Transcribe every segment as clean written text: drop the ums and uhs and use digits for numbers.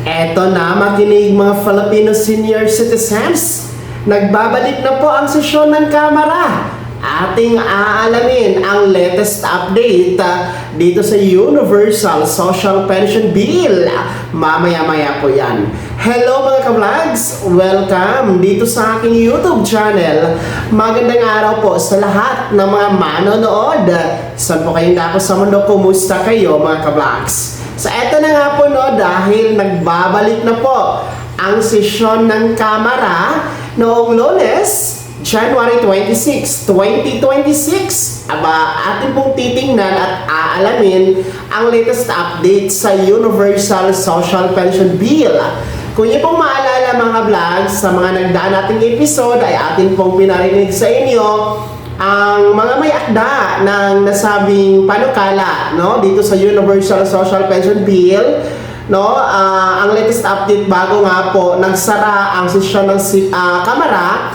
Eto na, makinig mga Filipino senior citizens. Nagbabalik na po ang sesyon ng Kamara. Ating aalamin ang latest update dito sa Universal Social Pension Bill. Mamaya-maya po yan. Hello mga ka-vlogs! Welcome dito sa aking YouTube channel. Magandang araw po sa lahat ng mga manonood. Saan po kayong dako sa mundo? Kumusta kayo mga ka-vlogs? So eto na nga po no, dahil nagbabalik na po ang sesyon ng Kamara noong Lunes, January 26, 2026. Atin pong titingnan at aalamin ang latest update sa Universal Social Pension Bill. Kung niyo pong maalala mga vlogs, sa mga nagdaan nating episode ay atin pong pinarinig sa inyo ang mga may akda ng nasabing panukala no dito sa Universal Social Pension Bill no. Ang latest update bago nga po nagsara ang sesyon ng Kamara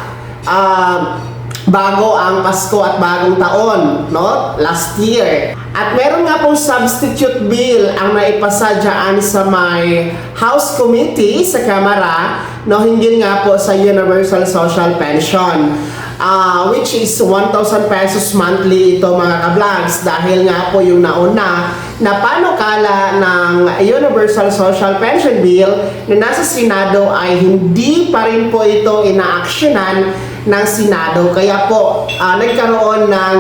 bago ang Pasko at bagong taon no last year, at meron nga pong substitute bill ang naipasa dyan sa may House Committee sa Kamara no, hindi nga po sa Universal Social Pension. Which is 1,000 pesos monthly ito mga ka-vlogs, dahil nga po yung nauna na panukala ng Universal Social Pension Bill na nasa Senado ay hindi pa rin po ito inaaksyonan ng Senado, kaya po nagkaroon ng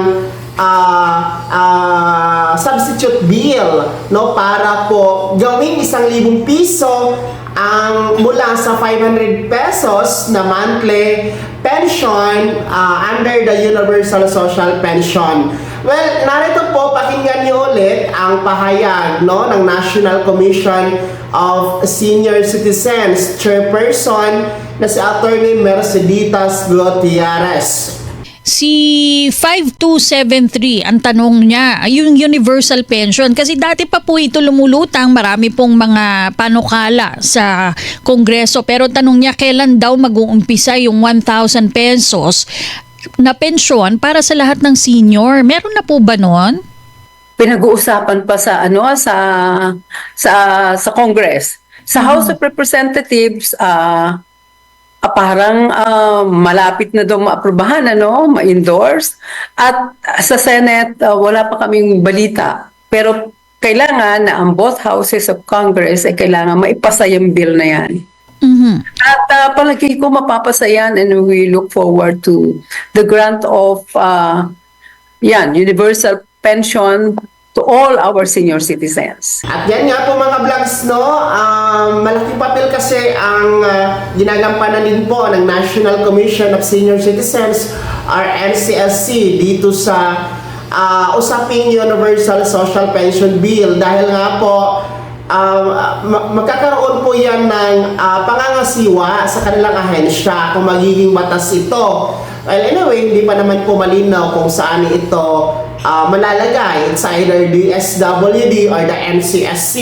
substitute bill no, para po gawing 1,000 piso ang mula sa 500 pesos na monthly pension under the Universal Social Pension. Well, narito po, pakinggan niyo ulit ang pahayag no, ng National Commission of Senior Citizens Chairperson na si Attorney Merceditas Gutierrez. Si 5273, ang tanong niya, yung universal pension. Kasi dati pa po ito lumulutang, marami pong mga panukala sa Kongreso. Pero tanong niya, kailan daw mag-uumpisa yung 1,000 pesos na pensyon para sa lahat ng senior? Meron na po ba nun? Pinag-uusapan pa sa sa Congress. Sa House of Representatives, parang malapit na daw maaprubahan, ma-endorse. At sa Senate, wala pa kaming balita. Pero kailangan na ang both houses of Congress ay kailangan maipasa yung bill na yan. Mm-hmm. At palagi ko mapapasa yan, and we look forward to the grant of universal pension to all our senior citizens. At yan nga po mga vlogs no, malaking papel kasi ang ginagampanan din po ng National Commission of Senior Citizens or NCSC dito sa usaping Universal Social Pension Bill, dahil nga po magkakaroon po yan ng pangangasiwa sa kanilang ahensya kung magiging batas ito. Well, anyway, hindi pa naman po malinaw kung saan ito malalagay. It's either DSWD or the NCSC.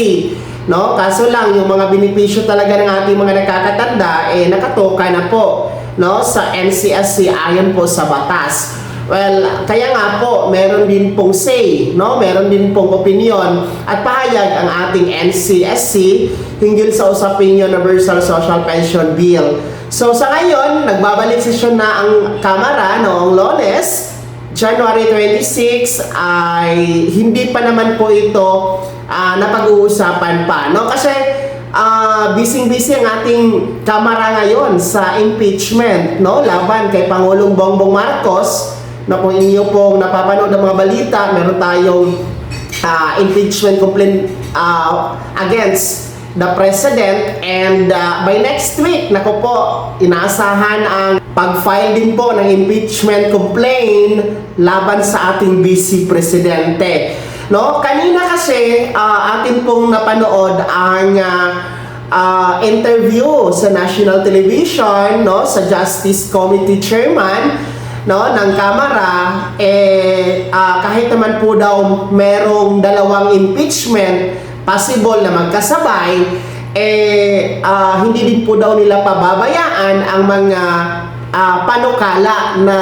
No? Kaso lang, yung mga benepisyo talaga ng ating mga nakakatanda, nakatoka na po no, sa NCSC ayon po sa batas. Well, kaya nga po, meron din pong say, no? Meron din pong opinion at pahayag ang ating NCSC hinggil sa usaping Universal Social Pension Bill. So sa ngayon, nagbabalik sesyon na ang Kamara noong Lunes, January 26, ay hindi pa naman po ito napag-uusapan pa. No? Kasi busy-busy ang ating Kamara ngayon sa impeachment no? Laban kay Pangulong Bongbong Marcos. Na kung inyo pong napapanood ng mga balita, meron tayong impeachment complaint against the President, and by next week, naku po, inaasahan ang pag-file din po ng impeachment complaint laban sa ating Vice Presidente. No? Kanina kasi atin pong napanood ang interview sa national television no, sa Justice Committee Chairman no, ng Kamara, kahit naman po daw merong dalawang impeachment possible na magkasabay, hindi din po daw nila pababayaan ang mga panukala na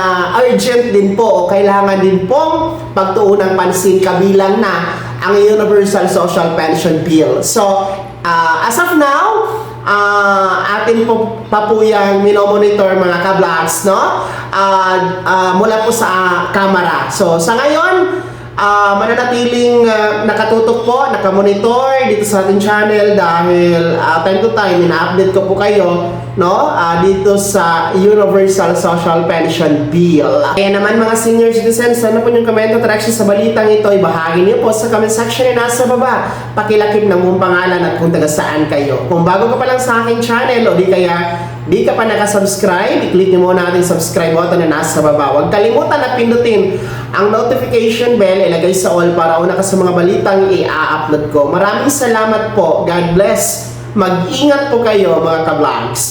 urgent din po o kailangan din pong pagtuunang pansin, kabilang na ang Universal Social Pension Bill. So, as of now, atin pa po yung minomonitor mga ka-vlogs, no? Mula po sa camera. So, sa ngayon, mananatiling nakatutok po, nakamonitor dito sa ating channel dahil time to time, ina-update ko po kayo, no? Dito sa Universal Social Pension Bill. Kaya naman mga senior citizens, ano po yung comment at reaction sa balitang ito, ibahagi niyo po sa comment section na nasa baba. Pakilakip ng mong pangalan at kung taga saan kayo. Kung bago ka pa lang sa aking channel o di kaya di ka pa nakasubscribe, i-click niyo muna ating subscribe button na nasa baba. Huwag kalimutan na pindutin ang notification bell, ilagay sa all para una ka sa mga balitang i-upload ko. Maraming salamat po. God bless. Mag-ingat po kayo mga ka-vlogs.